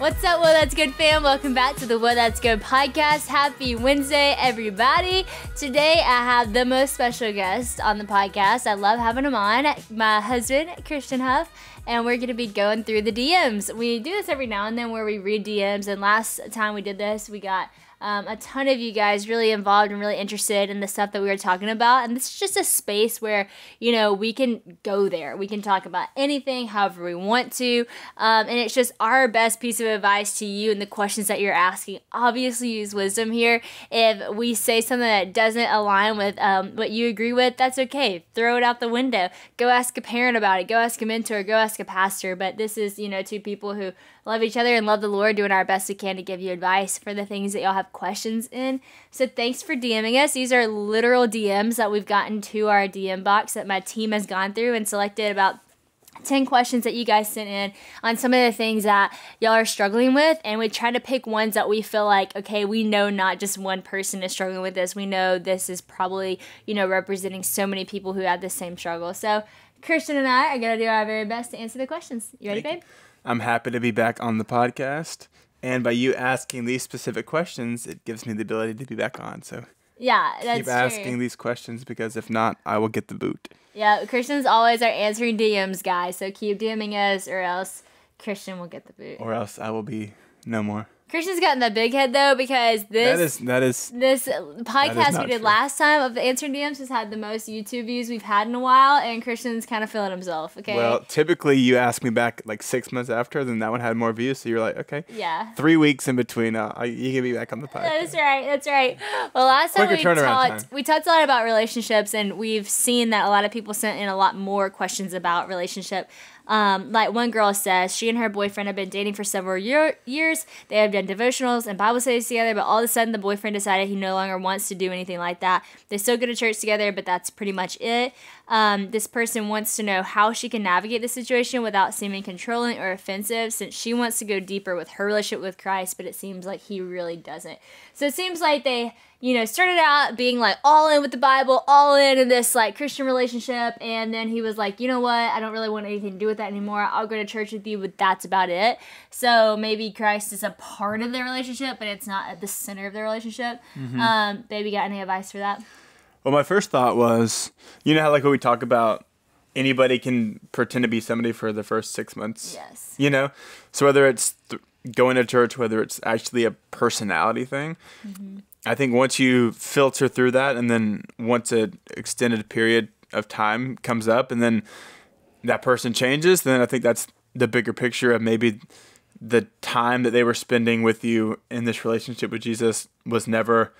What's up, Well That's Good fam? Welcome back to the Well That's Good podcast. Happy Wednesday, everybody. Today I have the most special guest on the podcast. I love having him on, my husband, Christian Huff, and we're going to be going through the DMs. We do this every now and then where we read DMs, and last time we did this, we got a ton of you guys really involved and really interested in the stuff that we were talking about. And this is just a space where, you know, we can go there. We can talk about anything, however we want to. And it's just our best piece of advice to you and the questions that you're asking. Obviously, use wisdom here. If we say something that doesn't align with what you agree with, that's okay. Throw it out the window. Go ask a parent about it. Go ask a mentor. Go ask a pastor. But this is, you know, two people who love each other and love the Lord, doing our best we can to give you advice for the things that y'all have questions in. So thanks for DMing us. These are literal DMs that we've gotten to our DM box that my team has gone through and selected about 10 questions that you guys sent in on some of the things that y'all are struggling with. And we try to pick ones that we feel like, okay, we know not just one person is struggling with this. We know this is probably, you know, representing so many people who have the same struggle. So Christian and I are going to do our very best to answer the questions. You ready, babe? I'm happy to be back on the podcast, and by you asking these specific questions, it gives me the ability to be back on. So yeah, that's keep asking these questions, because if not, I will get the boot. Yeah, Christian's always our answering DMs guy, so keep DMing us, or else Christian will get the boot. Or else I will be no more. Christian's gotten the big head though, because this podcast we did last time of the answering DMs has had the most YouTube views we've had in a while, and Christian's kind of feeling himself. Okay. Well, typically you ask me back like 6 months after, then that one had more views, so you're like, okay. Yeah. 3 weeks in between, you can be back on the podcast. That's right. Well, last time we talked a lot about relationships, and we've seen that a lot of people sent in a lot more questions about relationship. Like one girl says, she and her boyfriend have been dating for several years. They have done devotionals and Bible studies together, but all of a sudden the boyfriend decided he no longer wants to do anything like that. They still go to church together, but that's pretty much it. This person wants to know how she can navigate the situation without seeming controlling or offensive, since she wants to go deeper with her relationship with Christ, but it seems like he really doesn't. So it seems like they, you know, started out being like all in with the Bible, all in this like Christian relationship, and then he was like, you know what, I don't really want anything to do with that anymore. I'll go to church with you, but that's about it. So maybe Christ is a part of their relationship, but it's not at the center of their relationship. Mm-hmm. Baby, got any advice for that? Well, my first thought was, you know how like when we talk about anybody can pretend to be somebody for the first 6 months? Yes. You know? So whether it's going to church, whether it's actually a personality thing, mm-hmm. I think once you filter through that, and then once an extended period of time comes up and then that person changes, then I think that's the bigger picture of maybe the time that they were spending with you in this relationship with Jesus was never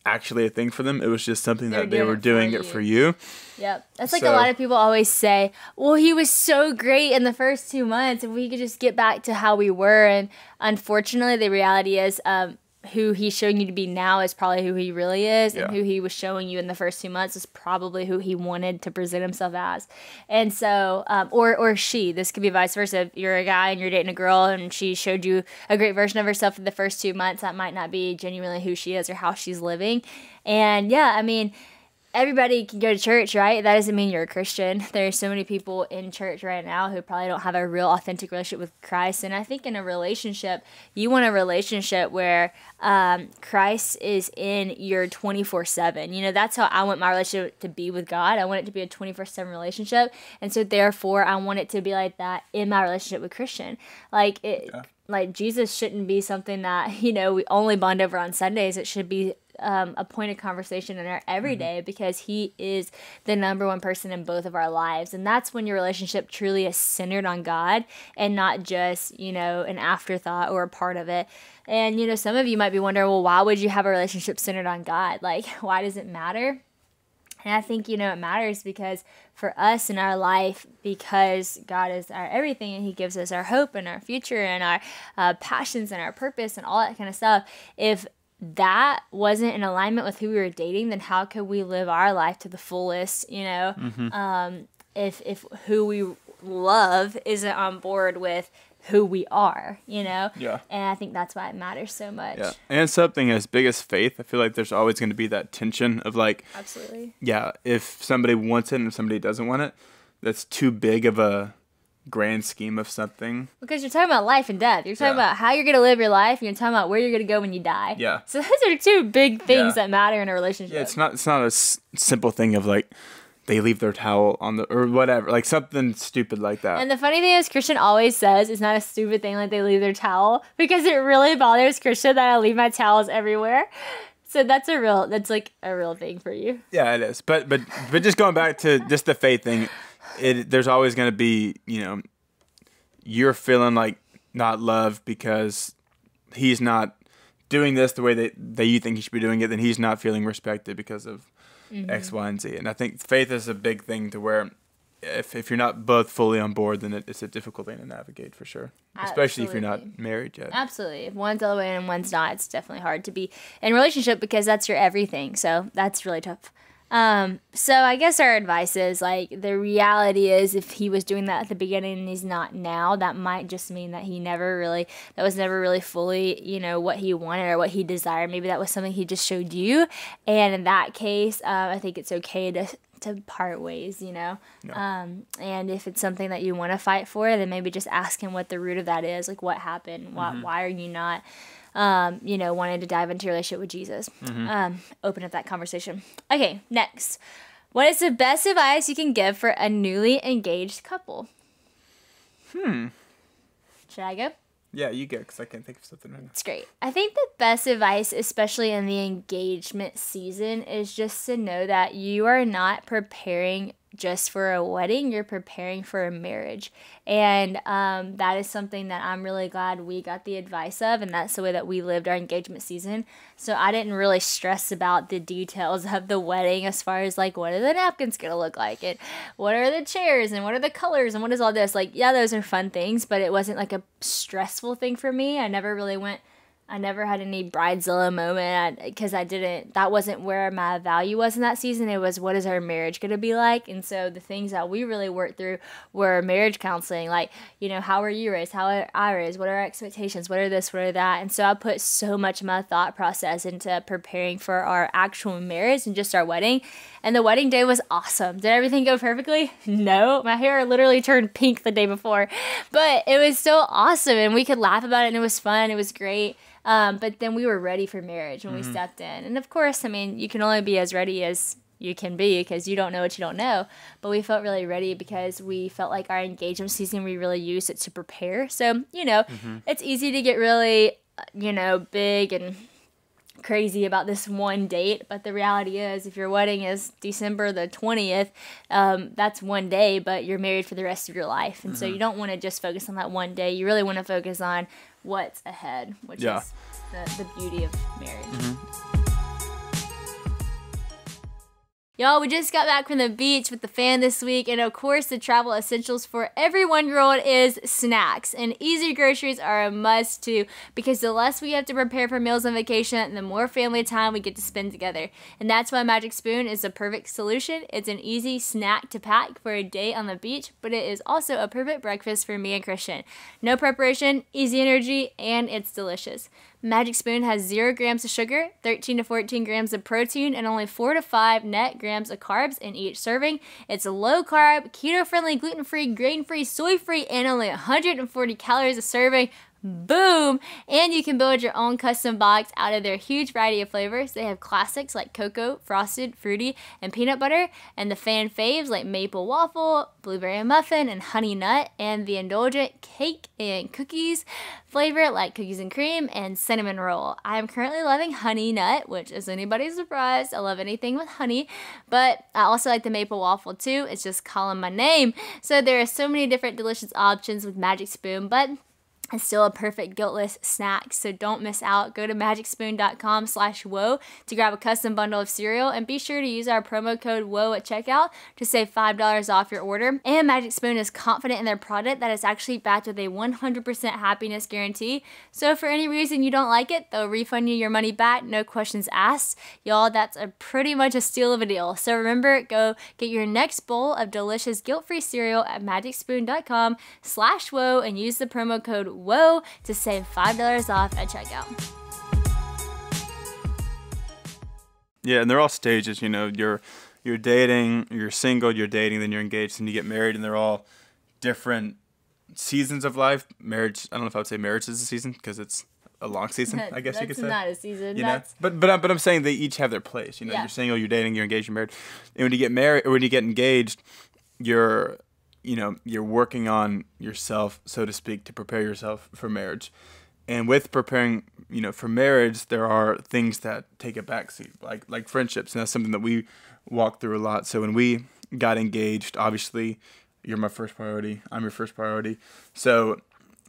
actually a thing for them. It was just something that they were doing it for you. Yep. That's like a lot of people always say, well, he was so great in the first 2 months, if we could just get back to how we were. And unfortunately, the reality is who he's showing you to be now is probably who he really is, and who he was showing you in the first 2 months is probably who he wanted to present himself as. And so, or she, this could be vice versa. If you're a guy and you're dating a girl and she showed you a great version of herself in the first 2 months, that might not be genuinely who she is or how she's living. And yeah, I mean, everybody can go to church, right? That doesn't mean you're a Christian. There's so many people in church right now who probably don't have a real authentic relationship with Christ. And I think in a relationship, you want a relationship where Christ is in your 24/7. You know, that's how I want my relationship to be with God. I want it to be a 24/7 relationship. And so therefore, I want it to be like that in my relationship with Christian. Like Jesus shouldn't be something that, you know, we only bond over on Sundays. It should be a point of conversation in our everyday, because he is the number one person in both of our lives. And that's when your relationship truly is centered on God and not just, you know, an afterthought or a part of it. And, you know, some of you might be wondering, well, why would you have a relationship centered on God? Like, why does it matter? And I think, you know, it matters because for us in our life, because God is our everything, and he gives us our hope and our future and our passions and our purpose and all that kind of stuff. If that wasn't in alignment with who we were dating, then how could we live our life to the fullest, you know? Mm-hmm. If who we love isn't on board with who we are, you know? Yeah. And I think that's why it matters so much. Yeah. And something as big as faith, I feel like there's always going to be that tension of like, absolutely. Yeah, if somebody wants it and if somebody doesn't want it, that's too big of a grand scheme of something. Because you're talking about life and death. You're talking about how you're going to live your life. And you're talking about where you're going to go when you die. Yeah. So those are two big things that matter in a relationship. Yeah, it's not a simple thing of like they leave their towel on the or whatever, like something stupid like that. And the funny thing is, Christian always says it's not a stupid thing like they leave their towel, because it really bothers Christian that I leave my towels everywhere. So that's like a real thing for you. Yeah, it is. But just going back to just the faith thing, there's always going to be, you're feeling like not loved because he's not doing this the way that you think he should be doing it, then he's not feeling respected because of X, Y, and Z. And I think faith is a big thing to where if you're not both fully on board, then it's a difficult thing to navigate for sure. Especially if you're not married yet. Absolutely. If one's all the way in and one's not, it's definitely hard to be in a relationship because that's your everything. So that's really tough. So I guess our advice is, like, the reality is if he was doing that at the beginning and he's not now, that might just mean that that was never really fully, what he wanted or what he desired. Maybe that was something he just showed you. And in that case, I think it's okay to part ways, Yeah. And if it's something that you want to fight for, then maybe just ask him what the root of that is. Like, what happened? Why are you not wanted to dive into your relationship with Jesus. Open up that conversation. Okay, next. What is the best advice you can give for a newly engaged couple? Should I go? Yeah, you go, because I can't think of something right now. It's great. I think the best advice, especially in the engagement season, is just to know that you are not preparing just for a wedding, you're preparing for a marriage. And that is something that I'm really glad we got the advice of, and that's the way that we lived our engagement season. So I didn't really stress about the details of the wedding as far as, like, what are the napkins going to look like, and what are the chairs, and what are the colors, and what is all this. Like, yeah, those are fun things, but it wasn't like a stressful thing for me. I never had any bridezilla moment because that wasn't where my value was in that season. It was, what is our marriage going to be like? And so the things that we really worked through were marriage counseling. Like, how are you raised? How are I raised? What are our expectations? What are this? What are that? And so I put so much of my thought process into preparing for our actual marriage and just our wedding. And the wedding day was awesome. Did everything go perfectly? No. My hair literally turned pink the day before. But it was so awesome, and we could laugh about it, and it was fun. It was great. But then we were ready for marriage when we stepped in. And of course, you can only be as ready as you can be because you don't know what you don't know. But we felt really ready because we felt like our engagement season, we really used it to prepare. So, it's easy to get really, big and crazy about this one date. But the reality is, if your wedding is December the 20th, that's one day, but you're married for the rest of your life. And so you don't want to just focus on that one day. You really want to focus on what's ahead, which is the beauty of marriage. Y'all, we just got back from the beach with the fam this week, and of course the travel essentials for every 1-year-old is snacks, and easy groceries are a must too, because the less we have to prepare for meals on vacation, the more family time we get to spend together. And that's why Magic Spoon is the perfect solution. It's an easy snack to pack for a day on the beach, but it is also a perfect breakfast for me and Christian. No preparation, easy energy, and it's delicious. Magic Spoon has 0 grams of sugar, 13 to 14 grams of protein, and only 4 to 5 net grams of carbs in each serving. It's low carb, keto-friendly, gluten-free, grain-free, soy-free, and only 140 calories a serving. Boom! And you can build your own custom box out of their huge variety of flavors. They have classics like cocoa, frosted, fruity, and peanut butter, and the fan faves like maple waffle, blueberry muffin, and honey nut, and the indulgent cake and cookies flavor like cookies and cream and cinnamon roll. I am currently loving honey nut, which is anybody's surprise. I love anything with honey, but I also like the maple waffle too. It's just calling my name. So there are so many different delicious options with Magic Spoon, but it's still a perfect guiltless snack, so don't miss out. Go to magicspoon.com/whoa to grab a custom bundle of cereal, and be sure to use our promo code WHOA at checkout to save $5 off your order. And Magic Spoon is confident in their product that it's actually backed with a 100% happiness guarantee. So if for any reason you don't like it, they'll refund you your money back, no questions asked. Y'all, that's pretty much a steal of a deal. So remember, go get your next bowl of delicious guilt-free cereal at magicspoon.com/whoa and use the promo code WHOA to save $5 off at checkout. Yeah, and they're all stages, you're dating, you're single, you're dating, then you're engaged, and you get married, and they're all different seasons of life. Marriage, I don't know if I would say marriage is a season because it's a long season, I guess you could say. That's not a season. You know? But I'm saying they each have their place. You know, you're single, you're dating, you're engaged, you're married. And when you get married, or when you get engaged, you're working on yourself, so to speak, to prepare yourself for marriage. And with preparing, for marriage, there are things that take a backseat, like friendships. And that's something that we walk through a lot. So when we got engaged, obviously, you're my first priority. I'm your first priority. So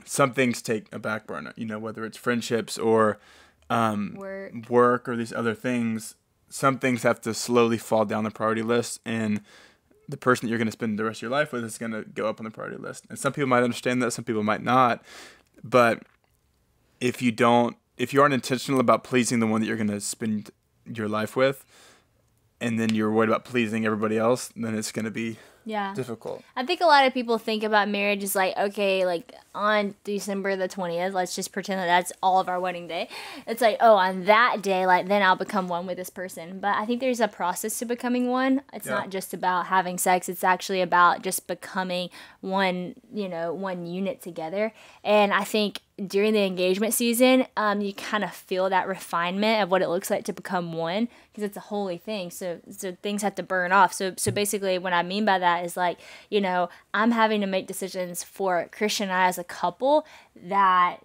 some things take a back burner, whether it's friendships or work or these other things. Some things have to slowly fall down the priority list. And the person that you're going to spend the rest of your life with is going to go up on the priority list. And some people might understand that. Some people might not. But if you aren't intentional about pleasing the one that you're going to spend your life with, and then you're worried about pleasing everybody else, then it's going to be difficult. I think a lot of people think about marriage as like, okay, like on December the 20th, let's just pretend that that's all of our wedding day. It's like, oh, on that day, like then I'll become one with this person. But I think there's a process to becoming one. It's not just about having sex. It's actually about just becoming one, one unit together. And I think during the engagement season, you kind of feel that refinement of what it looks like to become one, because it's a holy thing. So things have to burn off. So basically what I mean by that is like, I'm having to make decisions for Christian and I as a couple that,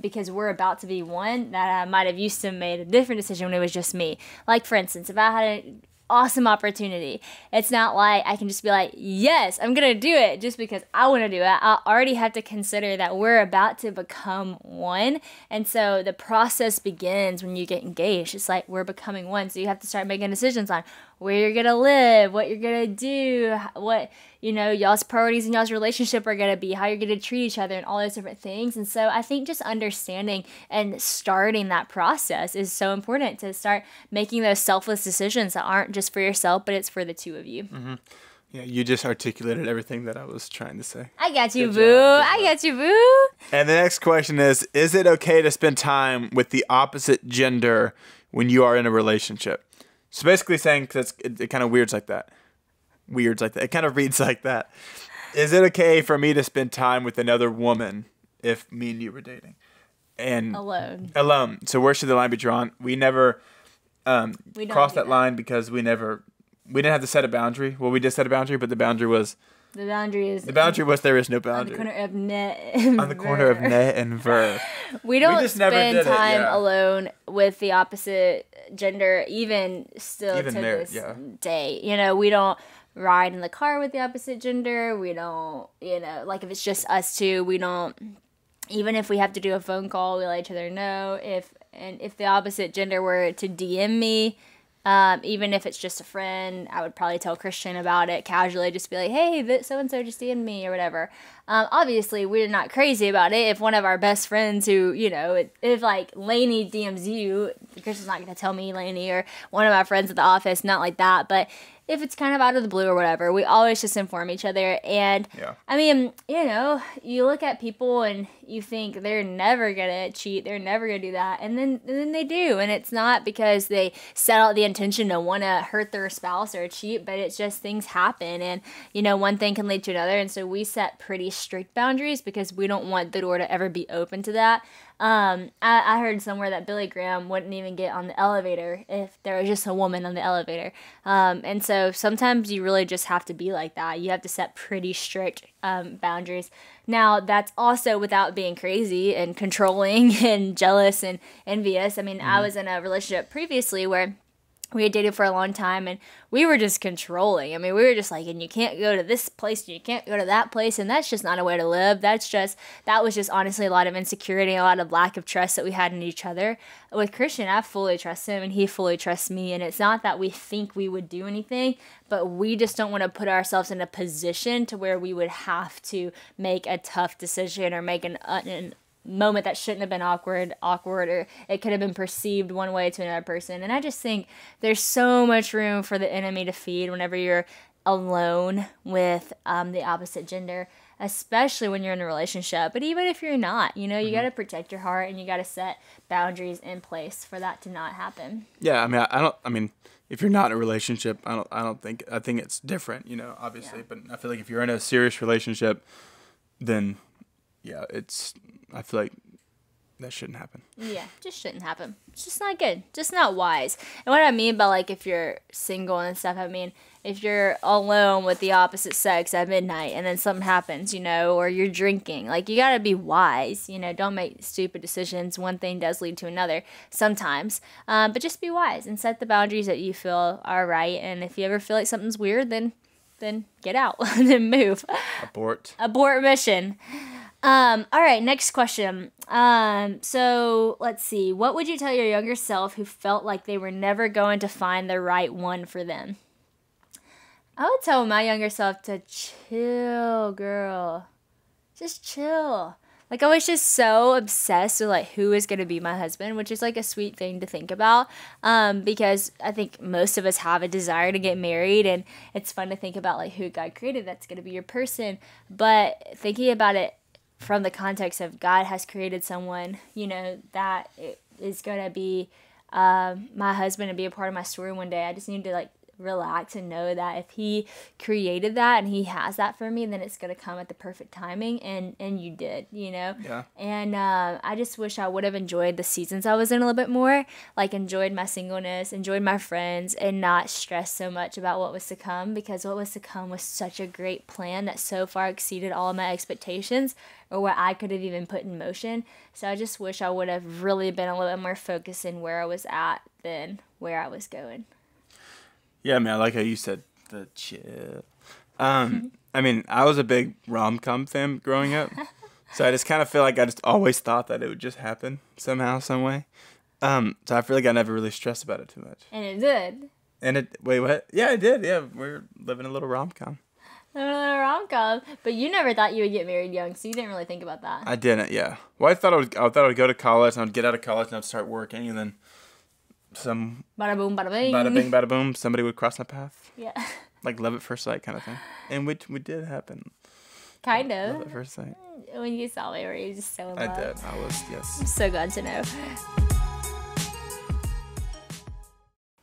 because we're about to be one, that I might have used to made a different decision when it was just me. Like, for instance, if I had an awesome opportunity, it's not like I can just be like, yes, I'm gonna do it just because I want to do it. I already have to consider that we're about to become one. And so the process begins when you get engaged. It's like we're becoming one. So you have to start making decisions on where you're gonna live, what you're gonna do, what y'all's priorities in y'all's relationship are gonna be, how you're gonna treat each other, and all those different things. And so I think just understanding and starting that process is so important, to start making those selfless decisions that aren't just for yourself, but it's for the two of you. Mm-hmm. Yeah, you just articulated everything that I was trying to say. I got you, boo. I got you, boo. And the next question is it okay to spend time with the opposite gender when you are in a relationship? So basically saying, because it kind of weirds like that. It kind of reads like that. Is it okay for me to spend time with another woman if me and you were dating? And alone. So where should the line be drawn? We never crossed that line because we didn't have to set a boundary. Well, we did set a boundary, but the boundary was there is no boundary. On the corner of net and ver. We don't spend time alone with the opposite gender, even to this day. We don't ride in the car with the opposite gender. We don't, like if it's just us two, we don't, even if we have to do a phone call, we let each other know. If the opposite gender were to DM me, even if it's just a friend, I would probably tell Christian about it casually, just be like, hey, so-and-so just DM'd me or whatever. Obviously, we're not crazy about it. If one of our best friends who, if like Lainey DMs you, Christian's not going to tell me Lainey, or one of my friends at the office, not like that. But if it's kind of out of the blue or whatever, we always just inform each other. And I mean, you look at people and you think they're never going to cheat, they're never going to do that. And then they do. And it's not because they set out the intention to want to hurt their spouse or cheat, but it's just things happen. And, one thing can lead to another. And so we set pretty strict boundaries because we don't want the door to ever be open to that. I heard somewhere that Billy Graham wouldn't even get on the elevator if there was just a woman on the elevator. And so sometimes you really just have to be like that. You have to set pretty strict boundaries. Now, that's also without being crazy and controlling and jealous and envious. I mean, I was in a relationship previously where we had dated for a long time, and we were just controlling. I mean, we were just like, and you can't go to this place, and you can't go to that place, and that's just not a way to live. That was just honestly a lot of insecurity, a lot of lack of trust that we had in each other. With Christian, I fully trust him, and he fully trusts me, and it's not that we think we would do anything, but we just don't want to put ourselves in a position to where we would have to make a tough decision or make an moment that shouldn't have been awkward, or it could have been perceived one way to another person. And I just think there's so much room for the enemy to feed whenever you're alone with the opposite gender, especially when you're in a relationship. But even if you're not, you got to protect your heart, and you got to set boundaries in place for that to not happen. Yeah, I mean, if you're not in a relationship, I think it's different, obviously. Yeah. But I feel like if you're in a serious relationship, then I feel like that shouldn't happen. Yeah, just shouldn't happen. It's just not good. Just not wise. And what I mean by, like, if you're single and stuff, I mean, if you're alone with the opposite sex at midnight and then something happens, or you're drinking, like, you gotta be wise, don't make stupid decisions. One thing does lead to another sometimes. But just be wise and set the boundaries that you feel are right. And if you ever feel like something's weird, then get out. Then move. Abort mission. All right, next question. So let's see. What would you tell your younger self who felt like they were never going to find the right one for them? I would tell my younger self to chill, girl. Just chill. Like, I was just so obsessed with, like, who is going to be my husband, which is, like, a sweet thing to think about, because I think most of us have a desire to get married, and it's fun to think about, like, who God created that's going to be your person. But thinking about it from the context of God has created someone, that is going to be my husband and be a part of my story one day. I just need to, like, relax and know that if he created that and he has that for me, then it's going to come at the perfect timing, and you did, Yeah. And I just wish I would have enjoyed the seasons I was in a little bit more, like enjoyed my singleness, enjoyed my friends, and not stressed so much about what was to come, because what was to come was such a great plan that so far exceeded all of my expectations or what I could have even put in motion. So I just wish I would have really been a little bit more focused in where I was at than where I was going. Yeah, man, I like how you said the chill. I mean, I was a big rom-com fan growing up, so I just kind of feel like I just always thought that it would just happen somehow, some way. So I feel like I never really stressed about it too much. And it did. Wait, what? Yeah, it did. Yeah, we're living a little rom-com. Living a little rom-com, but you never thought you would get married young, so you didn't really think about that. I didn't. Yeah. Well, I thought I would go to college, and I'd get out of college, and I'd start working, and then some bada boom, bada bing. Bada bing, bada boom. Somebody would cross my path. Yeah. Like love at first sight kind of thing. And which did happen. Kind of. Love at first sight. When you saw me, were you just so in love? I did. I was, yes. I'm so glad to know.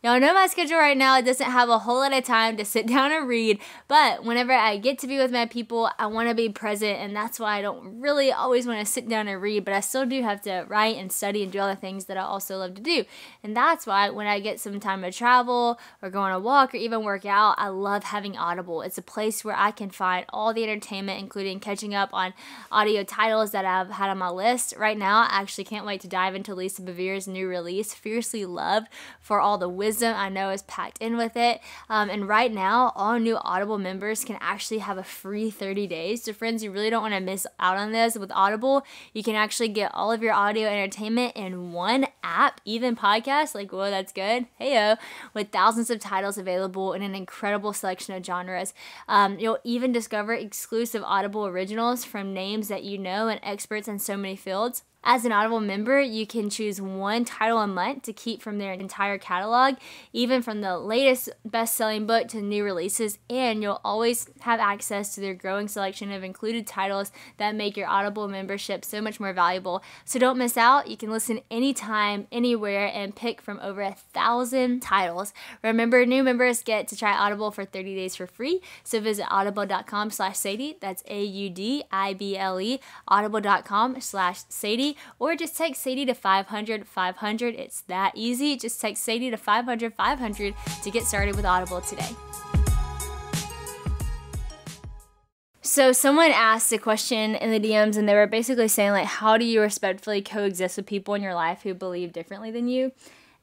Y'all know my schedule right now, it doesn't have a whole lot of time to sit down and read, but whenever I get to be with my people, I want to be present, and that's why I don't really always want to sit down and read, but I still do have to write and study and do all the things that I also love to do. And that's why when I get some time to travel or go on a walk or even work out, I love having Audible. It's a place where I can find all the entertainment, including catching up on audio titles that I've had on my list. Right now, I actually can't wait to dive into Lisa Bevere's new release, Fiercely Loved, for all the wisdom I know is packed in with it. And right now, all new Audible members can actually have a free 30 days. So friends, you really don't want to miss out on this. With Audible, you can actually get all of your audio entertainment in one app, even podcasts. Like, whoa, that's good. Heyo. With thousands of titles available in an incredible selection of genres. You'll even discover exclusive Audible originals from names that you know and experts in so many fields. As an Audible member, you can choose one title a month to keep from their entire catalog, even from the latest best-selling book to new releases, and you'll always have access to their growing selection of included titles that make your Audible membership so much more valuable. So don't miss out. You can listen anytime, anywhere, and pick from over 1,000 titles. Remember, new members get to try Audible for 30 days for free, so visit audible.com/Sadie, that's AUDIBLE, audible.com/Sadie, or just text Sadie to 500 500. It's that easy. Just text Sadie to 500 500 to get started with Audible today. So someone asked a question in the DMs, and they were basically saying, like, how do you respectfully coexist with people in your life who believe differently than you?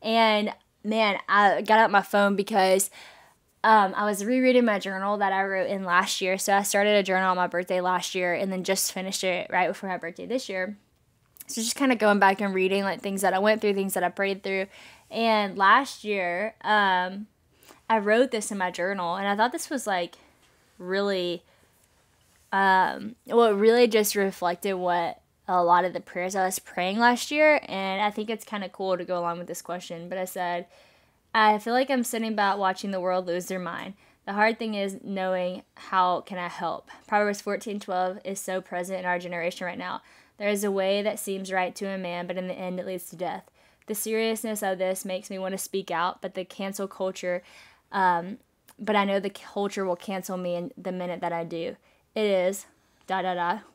And man, I got out my phone because I was rereading my journal that I wrote in last year. So I started a journal on my birthday last year and then just finished it right before my birthday this year. So just kind of going back and reading, like, things that I went through, things that I prayed through. And last year, I wrote this in my journal, and I thought this was, like, really, it really just reflected what a lot of the prayers I was praying last year. And I think it's kind of cool to go along with this question. But I said, I feel like I'm sitting back watching the world lose their mind. The hard thing is knowing how can I help. Proverbs 14:12 is so present in our generation right now. There is a way that seems right to a man, but in the end it leads to death. The seriousness of this makes me want to speak out, but the cancel culture, but I know the culture will cancel me in the minute that I do. It is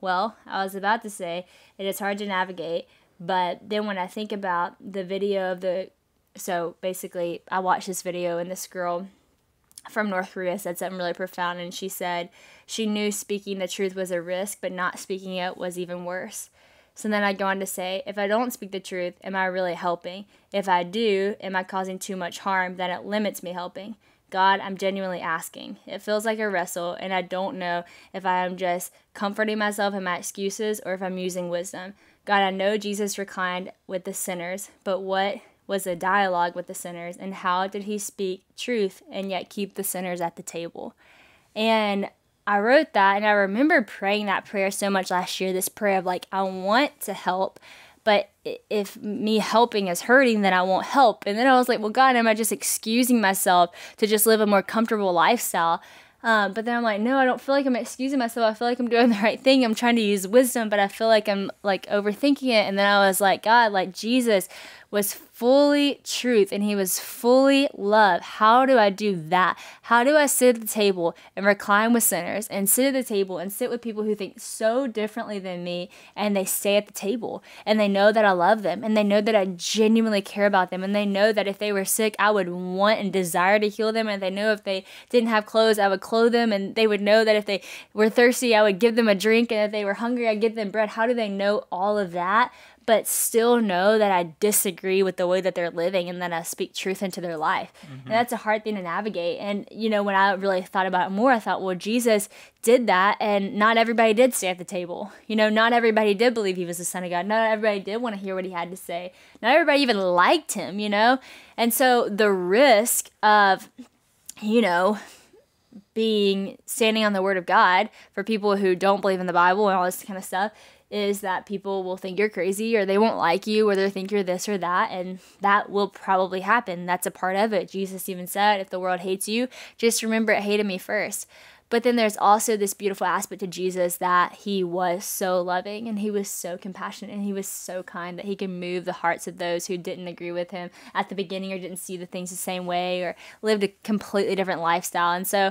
Well, I was about to say it is hard to navigate, but then when I think about the video of so basically I watched this video and this girl from North Korea said something really profound, and she said she knew speaking the truth was a risk, but not speaking it was even worse. So then I go on to say, if I don't speak the truth, am I really helping? If I do, am I causing too much harm? Then it limits me helping. God, I'm genuinely asking. It feels like a wrestle, and I don't know if I am just comforting myself in my excuses or if I'm using wisdom. God, I know Jesus reclined with the sinners, but what was the dialogue with the sinners, and how did he speak truth and yet keep the sinners at the table? And I wrote that, and I remember praying that prayer so much last year, this prayer of like, I want to help, but if me helping is hurting, then I won't help. And then I was like, well, God, am I just excusing myself to just live a more comfortable lifestyle? But then I'm like, no, I don't feel like I'm excusing myself. I feel like I'm doing the right thing. I'm trying to use wisdom, but I feel like I'm like overthinking it. And then I was like, God, like Jesus was fully truth and he was fully love. How do I do that? How do I sit at the table and recline with sinners and sit at the table and sit with people who think so differently than me, and they stay at the table and they know that I love them and they know that I genuinely care about them, and they know that if they were sick, I would want and desire to heal them, and they know if they didn't have clothes, I would clothe them, and they would know that if they were thirsty, I would give them a drink, and if they were hungry, I'd give them bread. How do they know all of that but still know that I disagree with the way that they're living and that I speak truth into their life? And that's a hard thing to navigate. And, you know, when I really thought about it more, I thought, well, Jesus did that, and not everybody did stay at the table. You know, not everybody did believe he was the Son of God. Not everybody did want to hear what he had to say. Not everybody even liked him, you know? And so the risk of, you know, standing on the word of God for people who don't believe in the Bible and all this kind of stuff is that people will think you're crazy, or they won't like you, or they think you're this or that, and that will probably happen. That's a part of it. Jesus even said, if the world hates you, just remember it hated me first. But then there's also this beautiful aspect to Jesus, that he was so loving and he was so compassionate and he was so kind that he could move the hearts of those who didn't agree with him at the beginning, or didn't see the things the same way, or lived a completely different lifestyle. And so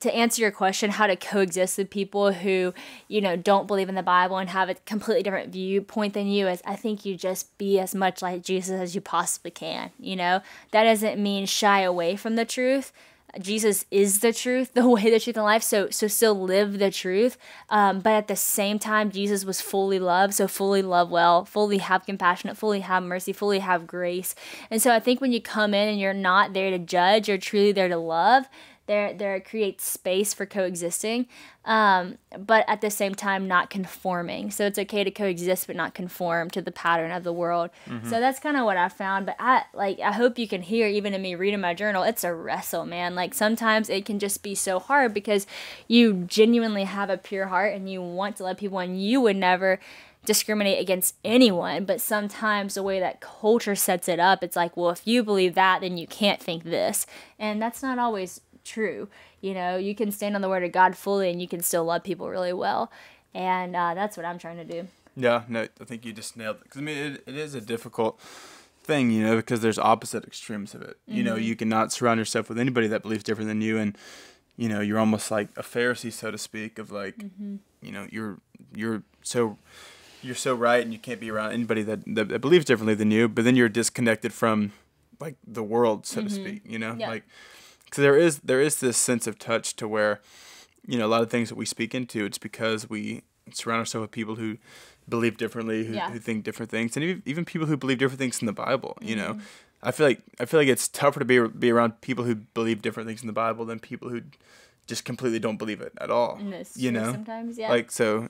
to answer your question, how to coexist with people who, you know, don't believe in the Bible and have a completely different viewpoint than you, is I think you just be as much like Jesus as you possibly can. You know, that doesn't mean shy away from the truth. Jesus is the truth, the way, the truth, and life. So still live the truth. But at the same time, Jesus was fully love. So fully love well, fully have compassion, fully have mercy, fully have grace. And so I think when you come in and you're not there to judge, you're truly there to love, there creates space for coexisting, but at the same time not conforming. So it's okay to coexist but not conform to the pattern of the world. Mm-hmm. So that's kind of what I found. But I hope you can hear, even in me reading my journal, it's a wrestle, man. Like sometimes it can just be so hard because you genuinely have a pure heart and you want to love people and you would never discriminate against anyone, but sometimes the way that culture sets it up, it's like, well, if you believe that, then you can't think this, and that's not always true. You know, you can stand on the word of God fully and you can still love people really well, and that's what I'm trying to do. Yeah, no, I think you just nailed it, because I mean it is a difficult thing, you know, because there's opposite extremes of it. Mm-hmm. You know, you cannot surround yourself with anybody that believes different than you, and you know, you're almost like a Pharisee, so to speak, of like, mm-hmm. you know, you're so right, and you can't be around anybody that believes differently than you, but then you're disconnected from like the world, so mm-hmm. to speak, you know? Yeah. Like, so there is this sense of touch to where, you know, a lot of things that we speak into, it's because we surround ourselves with people who believe differently, who think different things, and even people who believe different things in the Bible, you know? I feel like it's tougher to be around people who believe different things in the Bible than people who just completely don't believe it at all. You know? Sometimes, yeah. Like, so,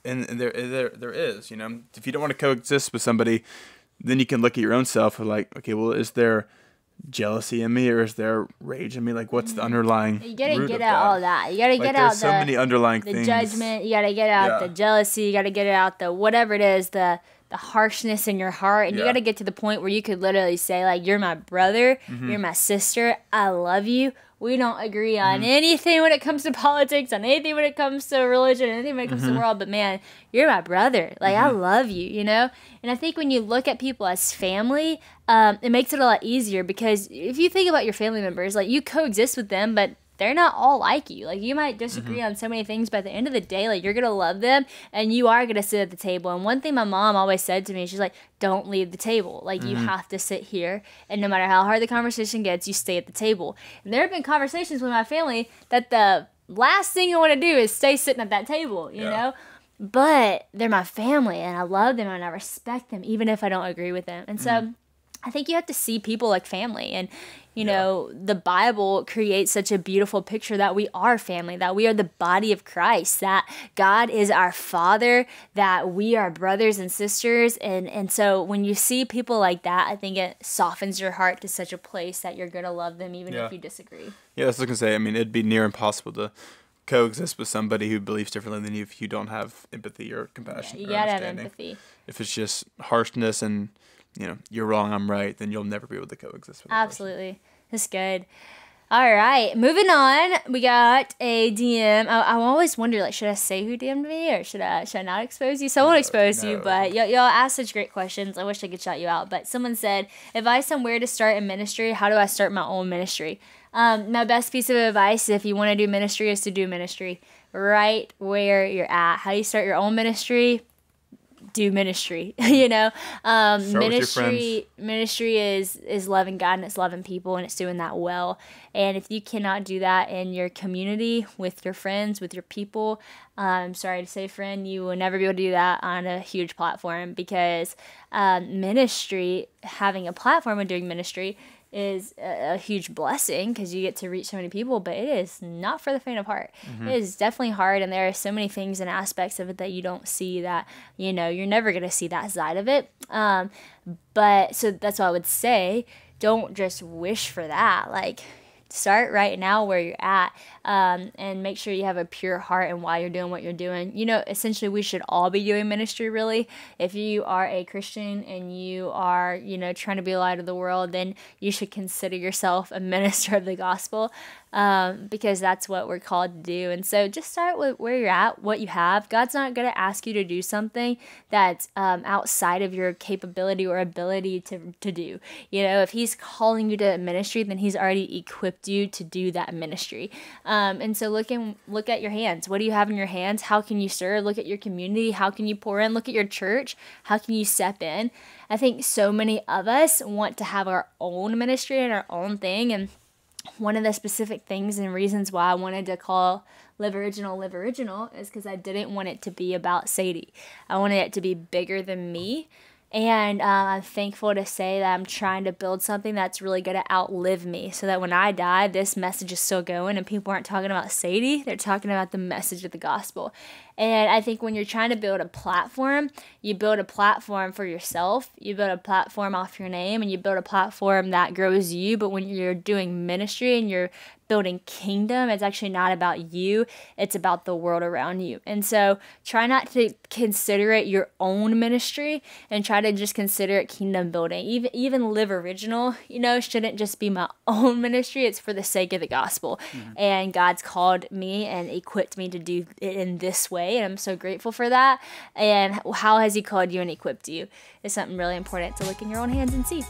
and there is, you know, if you don't want to coexist with somebody, then you can look at your own self and like, okay, well, is there jealousy in me, or is there rage in me? Like, what's the underlying You gotta get out all that. You gotta get out so many underlying the things. Judgment. You gotta get out the jealousy. You gotta get out the whatever it is, the harshness in your heart, and you gotta get to the point where you could literally say, like, you're my brother, mm-hmm. you're my sister, I love you. We don't agree on mm-hmm. anything when it comes to politics, on anything when it comes to religion, anything when it comes mm-hmm. to the world, but man, you're my brother. Like, mm-hmm. I love you, you know? And I think when you look at people as family, it makes it a lot easier, because if you think about your family members, like, you coexist with them, but they're not all like you. Like, you might disagree on so many things, but at the end of the day, like, you're going to love them and you are going to sit at the table. And one thing my mom always said to me, she's like, don't leave the table. Like, you have to sit here. And no matter how hard the conversation gets, you stay at the table. And there have been conversations with my family that the last thing I want to do is stay sitting at that table, you know? But they're my family and I love them and I respect them, even if I don't agree with them. And so I think you have to see people like family. And, you know, the Bible creates such a beautiful picture that we are family, that we are the body of Christ, that God is our Father, that we are brothers and sisters. And so when you see people like that, I think it softens your heart to such a place that you're going to love them even if you disagree. Yeah, I was going to say, I mean, it'd be near impossible to coexist with somebody who believes differently than you if you don't have empathy or compassion. You gotta have empathy. If it's just harshness and, you know, you're wrong, I'm right, then you'll never be able to coexist with Absolutely. That's good. All right, moving on. We got a DM. I always wonder, like, should I say who DM'd me or should I not expose you? Someone exposed you, but y'all asked such great questions. I wish I could shout you out. But someone said, advice on where to start a ministry. How do I start my own ministry? My best piece of advice, if you want to do ministry, is to do ministry right where you're at. How do you start your own ministry? Do ministry, you know. Ministry is loving God and it's loving people and it's doing that well. And if you cannot do that in your community, with your friends, with your people, I'm sorry to say, friend, you will never be able to do that on a huge platform, because ministry, having a platform and doing ministry is a huge blessing because you get to reach so many people, but it is not for the faint of heart. It is definitely hard, and there are so many things and aspects of it that you don't see, that, you know, you're never going to see that side of it. But so that's what I would say. Don't just wish for that. Like, start right now where you're at, and make sure you have a pure heart and why you're doing what you're doing. You know, essentially, we should all be doing ministry, really. If you are a Christian and you are, you know, trying to be a light of the world, then you should consider yourself a minister of the gospel, because that's what we're called to do. And so just start with where you're at, what you have. God's not going to ask you to do something that's outside of your capability or ability to do. You know, if he's calling you to ministry, then he's already equipped you to do that ministry. And so look at your hands. What do you have in your hands? How can you serve? Look at your community. How can you pour in? Look at your church. How can you step in? I think so many of us want to have our own ministry and our own thing. And one of the specific things and reasons why I wanted to call Live Original is because I didn't want it to be about Sadie. I wanted it to be bigger than me. And I'm thankful to say that I'm trying to build something that's really going to outlive me, so that when I die, this message is still going and people aren't talking about Sadie. They're talking about the message of the gospel. And I think when you're trying to build a platform, you build a platform for yourself. You build a platform off your name, and you build a platform that grows you. But when you're doing ministry and you're building kingdom, it's actually not about you. It's about the world around you. And so try not to consider it your own ministry, and try to just consider it kingdom building. Even Live Original, you know, shouldn't just be my own ministry. It's for the sake of the gospel. And God's called me and equipped me to do it in this way. And I'm so grateful for that. And how has he called you and equipped you is something really important to look in your own hands and see.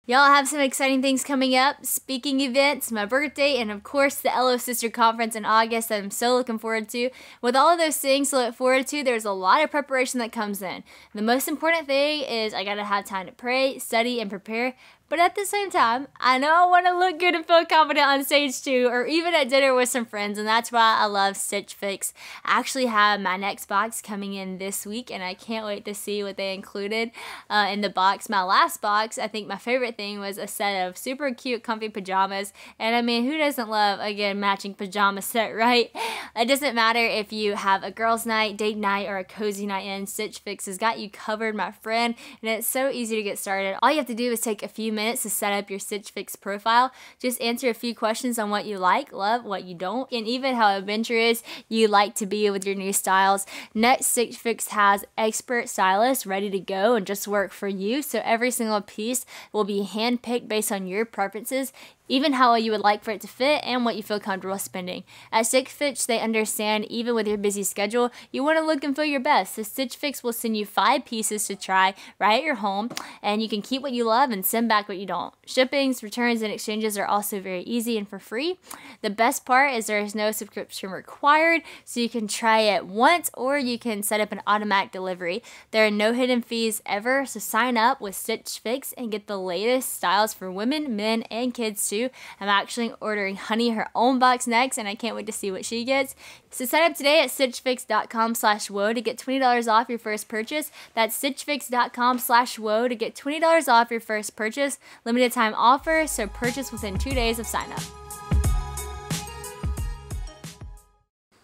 Y'all have some exciting things coming up, speaking events, my birthday, and of course the LO Sister Conference in August that I'm so looking forward to. With all of those things to look forward to, there's a lot of preparation that comes in. The most important thing is I gotta have time to pray, study, and prepare. But at the same time, I know I want to look good and feel confident on stage too, or even at dinner with some friends, and that's why I love Stitch Fix. I actually have my next box coming in this week, and I can't wait to see what they included in the box. My last box, I think my favorite thing was a set of super cute, comfy pajamas, and I mean, who doesn't love, again, matching pajama set, right? It doesn't matter if you have a girls' night, date night, or a cozy night in, Stitch Fix has got you covered, my friend, and it's so easy to get started. All you have to do is take a few minutes to set up your Stitch Fix profile. Just answer a few questions on what you like, love, what you don't, and even how adventurous you like to be with your new styles. Next, Stitch Fix has expert stylists ready to go and just work for you, so every single piece will be handpicked based on your preferences. even how you would like for it to fit and what you feel comfortable spending. At Stitch Fix, they understand even with your busy schedule, you want to look and feel your best. So Stitch Fix will send you 5 pieces to try right at your home, and you can keep what you love and send back what you don't. Shippings, returns, and exchanges are also very easy and for free. The best part is there is no subscription required, so you can try it once or you can set up an automatic delivery. There are no hidden fees ever, so sign up with Stitch Fix and get the latest styles for women, men, and kids too. I'm actually ordering Honey her own box next, and I can't wait to see what she gets. So sign up today at stitchfix.com/woe to get $20 off your first purchase. That's stitchfix.com/woe to get $20 off your first purchase. Limited time offer, so purchase within 2 days of sign up.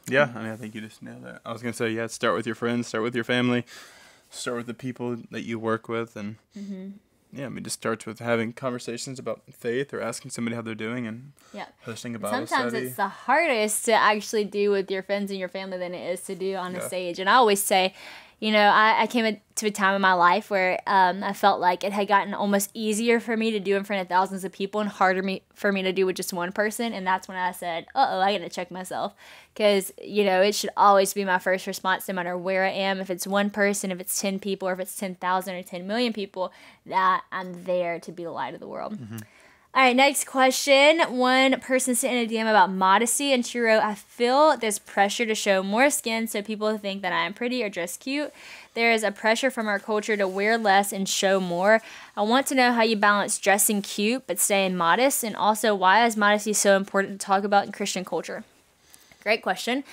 Yeah, I mean, I think you just nailed it. I was going to say, yeah, start with your friends, start with your family, start with the people that you work with. And yeah, I mean, just starts with having conversations about faith or asking somebody how they're doing and hosting a Bible Sometimes study. it's the hardest to actually do with your friends and your family than it is to do on a stage. And I always say, you know, I came to a time in my life where I felt like it had gotten almost easier for me to do in front of thousands of people and harder for me to do with just one person. And that's when I said, I got to check myself. Because, you know, it should always be my first response no matter where I am. If it's one person, if it's 10 people, or if it's 10,000 or 10 million people, that I'm there to be the light of the world. All right, next question. One person sent in a DM about modesty, and she wrote, I feel this pressure to show more skin so people think that I am pretty or dress cute. There is a pressure from our culture to wear less and show more. I want to know how you balance dressing cute but staying modest, and also why is modesty so important to talk about in Christian culture? Great question.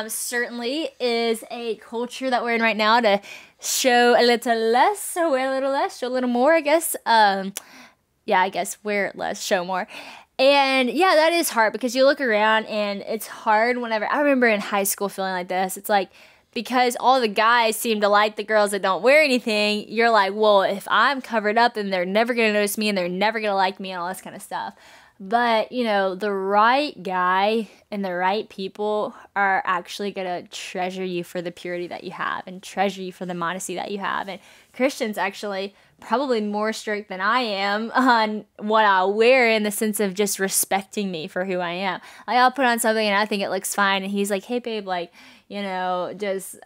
Certainly is a culture that we're in right now to show a little less, or wear a little less, show a little more, I guess. I guess wear less, show more. And yeah, that is hard because you look around and it's hard whenever, I remember in high school feeling like this. It's like, because all the guys seem to like the girls that don't wear anything, you're like, well, if I'm covered up, then they're never going to notice me and they're never going to like me and all this kind of stuff. But, you know, the right guy and the right people are actually going to treasure you for the purity that you have and treasure you for the modesty that you have. And Christians actually probably more strict than I am on what I wear in the sense of just respecting me for who I am. Like, I'll put on something and I think it looks fine, and he's like, hey, babe, like, you know,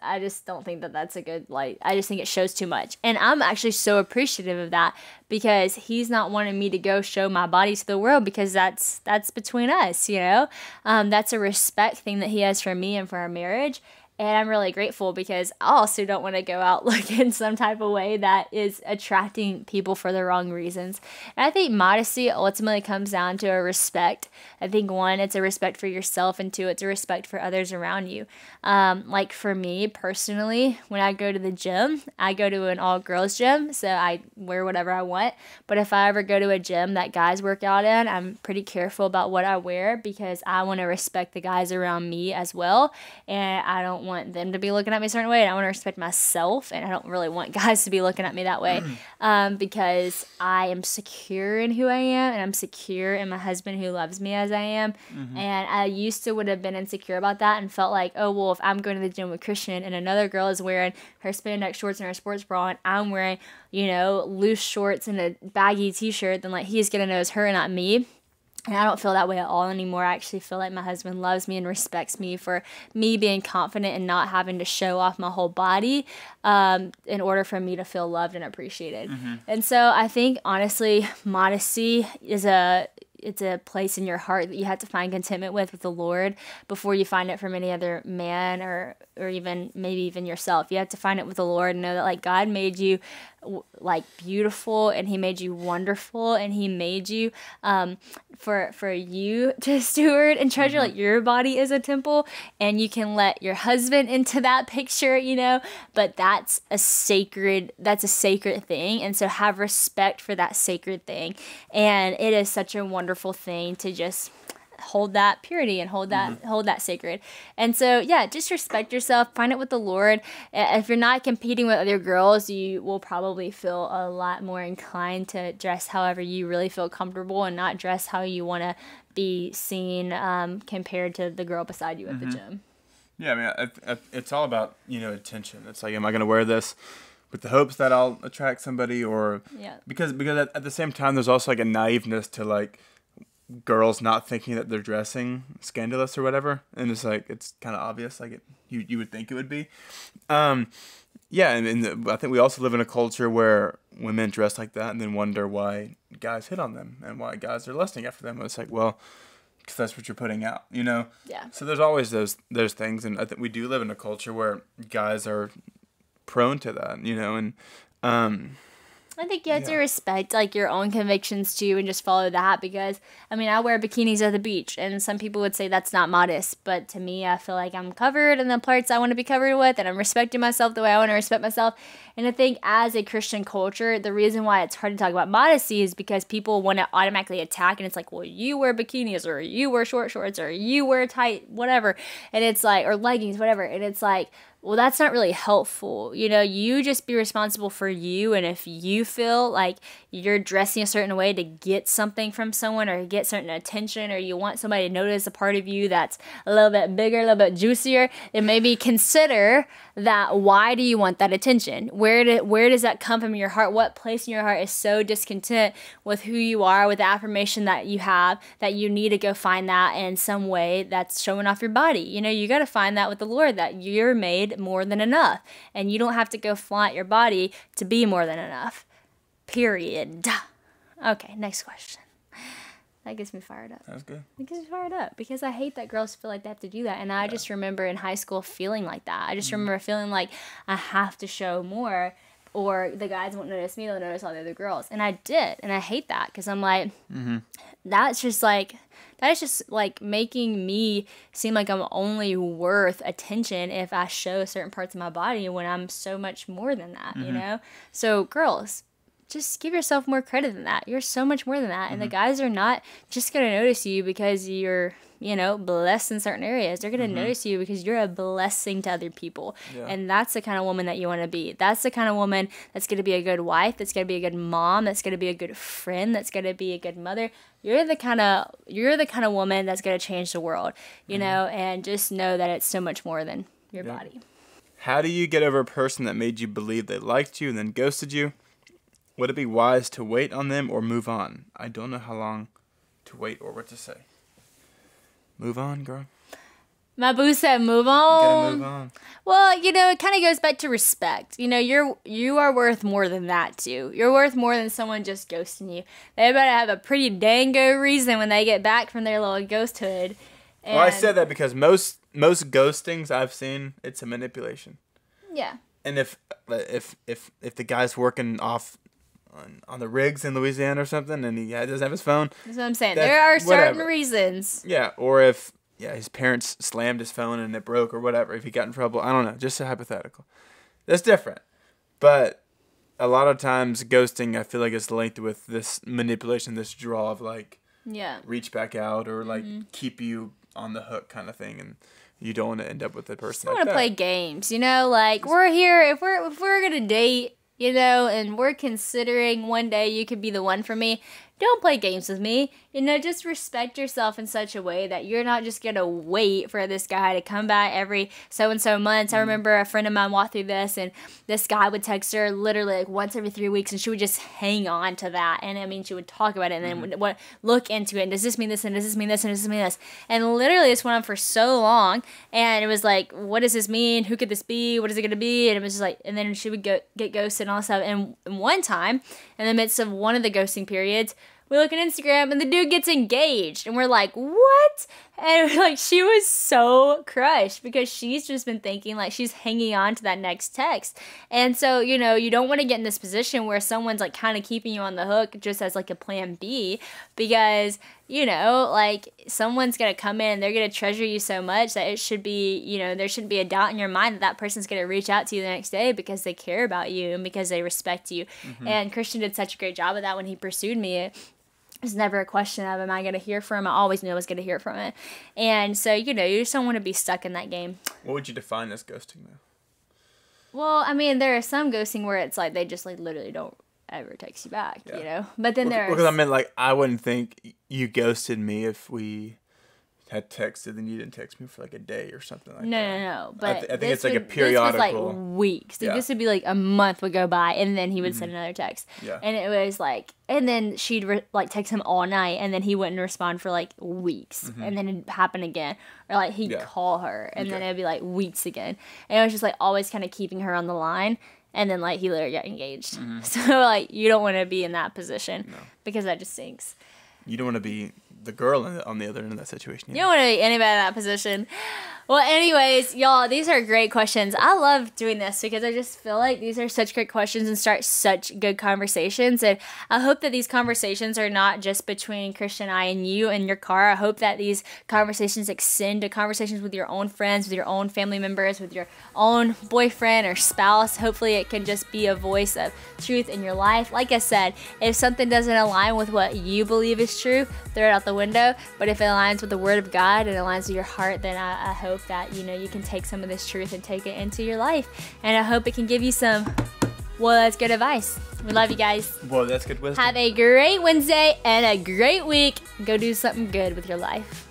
I just don't think that that's a good, like, I just think it shows too much. And I'm actually so appreciative of that because he's not wanting me to go show my body to the world, because that's between us, you know? That's a respect thing that he has for me and for our marriage. And I'm really grateful because I also don't want to go out looking some type of way that is attracting people for the wrong reasons. And I think modesty ultimately comes down to a respect. I think, one, it's a respect for yourself, and two, it's a respect for others around you. Like for me personally, when I go to the gym, I go to an all-girls gym, so I wear whatever I want. But if I ever go to a gym that guys work out in, I'm pretty careful about what I wear because I want to respect the guys around me as well. And I don't want them to be looking at me a certain way, and I want to respect myself, and I don't really want guys to be looking at me that way because I am secure in who I am, and I'm secure in my husband who loves me as I am. And I used to would have been insecure about that and felt like, oh, well, if I'm going to the gym with Christian and another girl is wearing her spandex shorts and her sports bra and I'm wearing, you know, loose shorts and a baggy t-shirt, then like he's gonna know it's her and not me. And I don't feel that way at all anymore. I actually feel like my husband loves me and respects me for me being confident and not having to show off my whole body in order for me to feel loved and appreciated. And so I think, honestly, modesty is it's a place in your heart that you have to find contentment with the Lord before you find it from any other man or even maybe even yourself. You have to find it with the Lord and know that like God made you like beautiful, and he made you wonderful, and he made you for you to steward and treasure. Like your body is a temple, and you can let your husband into that picture, you know, but that's a sacred thing, and so have respect for that sacred thing. And it is such a wonderful thing to just hold that purity and hold that sacred. And so yeah, just respect yourself, find it with the Lord. If you're not competing with other girls, you will probably feel a lot more inclined to dress however you really feel comfortable and not dress how you want to be seen compared to the girl beside you at the gym. Yeah, I mean, it's all about, you know, attention. It's like, am I going to wear this with the hopes that I'll attract somebody, or because at the same time there's also like a naiveness to like girls not thinking that they're dressing scandalous or whatever, and it's like it's kind of obvious, like you would think it would be. Yeah, and I think we also live in a culture where women dress like that and then wonder why guys hit on them and why guys are lusting after them. And it's like, well, because that's what you're putting out, you know? Yeah. So there's always those things, and I think we do live in a culture where guys are prone to that, you know, and I think you have to respect, like, your own convictions, too, and just follow that, because, I mean, I wear bikinis at the beach, and some people would say that's not modest, but to me, I feel like I'm covered in the parts I want to be covered with, and I'm respecting myself the way I want to respect myself, and I think as a Christian culture, the reason why it's hard to talk about modesty is because people want to automatically attack, and it's like, well, you wear bikinis, or you wear short shorts, or you wear tight whatever, and it's like, or leggings, whatever, and it's like, well, that's not really helpful. You know, you just be responsible for you. And if you feel like you're dressing a certain way to get something from someone or get certain attention, or you want somebody to notice a part of you that's a little bit bigger, a little bit juicier, then maybe consider that. Why do you want that attention? Where does that come from in your heart? What place in your heart is so discontent with who you are, with the affirmation that you have, that you need to go find that in some way that's showing off your body? You know, you got to find that with the Lord, that you're made more than enough, and you don't have to go flaunt your body to be more than enough. Period. Okay, next question. That gets me fired up. That's good. It gets me fired up because I hate that girls feel like they have to do that, and I just remember in high school feeling like that. I just remember feeling like I have to show more, or the guys won't notice me, they'll notice all the other girls, and I did, and I hate that because I'm like, that is just like making me seem like I'm only worth attention if I show certain parts of my body when I'm so much more than that, you know? So girls, just give yourself more credit than that. You're so much more than that. And the guys are not just going to notice you because you're, you know, blessed in certain areas. They're going to notice you because you're a blessing to other people. Yeah. And that's the kind of woman that you want to be. That's the kind of woman that's going to be a good wife, that's going to be a good mom, that's going to be a good friend, that's going to be a good mother. You're the kind of woman that's going to change the world, you know, and just know that it's so much more than your body. How do you get over a person that made you believe they liked you and then ghosted you? Would it be wise to wait on them or move on? I don't know how long to wait or what to say. Move on, girl. My boo said move on. You gotta move on. Well, you know, it kind of goes back to respect. You know, you are worth more than that, too. You're worth more than someone just ghosting you. They better have a pretty dang good reason when they get back from their little ghosthood. Well, I said that because most ghostings I've seen, it's a manipulation. Yeah. And if the guy's working off on the rigs in Louisiana or something, and he doesn't have his phone. That's what I'm saying. There are certain reasons. Yeah, or if his parents slammed his phone and it broke or whatever, if he got in trouble. I don't know, just a hypothetical. That's different. But a lot of times ghosting, I feel like, is linked with this manipulation, this draw of like, reach back out or like keep you on the hook kind of thing, and you don't want to end up with a person like that. I want to play games, you know, like we're here, if we're going to date, you know, and we're considering one day you could be the one for me, don't play games with me. You know, just respect yourself in such a way that you're not just going to wait for this guy to come back every so-and-so months. I remember a friend of mine walked through this, and this guy would text her literally like once every 3 weeks, and she would just hang on to that. And I mean, she would talk about it and then would look into it. And does this mean this? And does this mean this? And does this mean this? And literally this went on for so long. And it was like, what does this mean? Who could this be? What is it going to be? And it was just like, and then she would get ghosted and all that stuff. And one time, in the midst of one of the ghosting periods, we look at Instagram and the dude gets engaged, and we're like, what? And like, she was so crushed because she's just been thinking like she's hanging on to that next text. And so, you know, you don't want to get in this position where someone's like kind of keeping you on the hook just as like a plan B, because, you know, like someone's going to come in and they're going to treasure you so much that it should be, you know, there shouldn't be a doubt in your mind that that person's going to reach out to you the next day because they care about you and because they respect you. And Christian did such a great job of that when he pursued me. It's never a question of, am I going to hear from him? I always knew I was going to hear from him. And so, you know, you just don't want to be stuck in that game. What would you define as ghosting, though? Well, I mean, there are some ghosting where it's like they just like literally don't ever text you back, you know? But then there are... Because I mean, like, I wouldn't think you ghosted me if we had texted and you didn't text me for like a day or something like that. No. But I think it's like a periodical. This was like weeks. Like, this would be like a month would go by, and then he would send another text. Yeah. And it was like, and then she'd like text him all night, and then he wouldn't respond for like weeks, and then it'd happen again, or like he'd call her, and then it'd be like weeks again, and it was just like always kind of keeping her on the line. And then like he literally got engaged. So like you don't want to be in that position because that just stinks. You don't want to be the girl on the other end of that situation. You don't want to be anybody in that position. Well, anyways, y'all, these are great questions. I love doing this because I just feel like these are such great questions and start such good conversations. And I hope that these conversations are not just between Christian and I and you in your car. I hope that these conversations extend to conversations with your own friends, with your own family members, with your own boyfriend or spouse. Hopefully it can just be a voice of truth in your life. Like I said, if something doesn't align with what you believe is true, throw it out the window. But if it aligns with the Word of God and aligns with your heart, then I hope that you can take some of this truth and take it into your life, and I hope it can give you some that's good advice. We love you guys. Well, that's good wisdom. Have a great Wednesday and a great week. Go do something good with your life.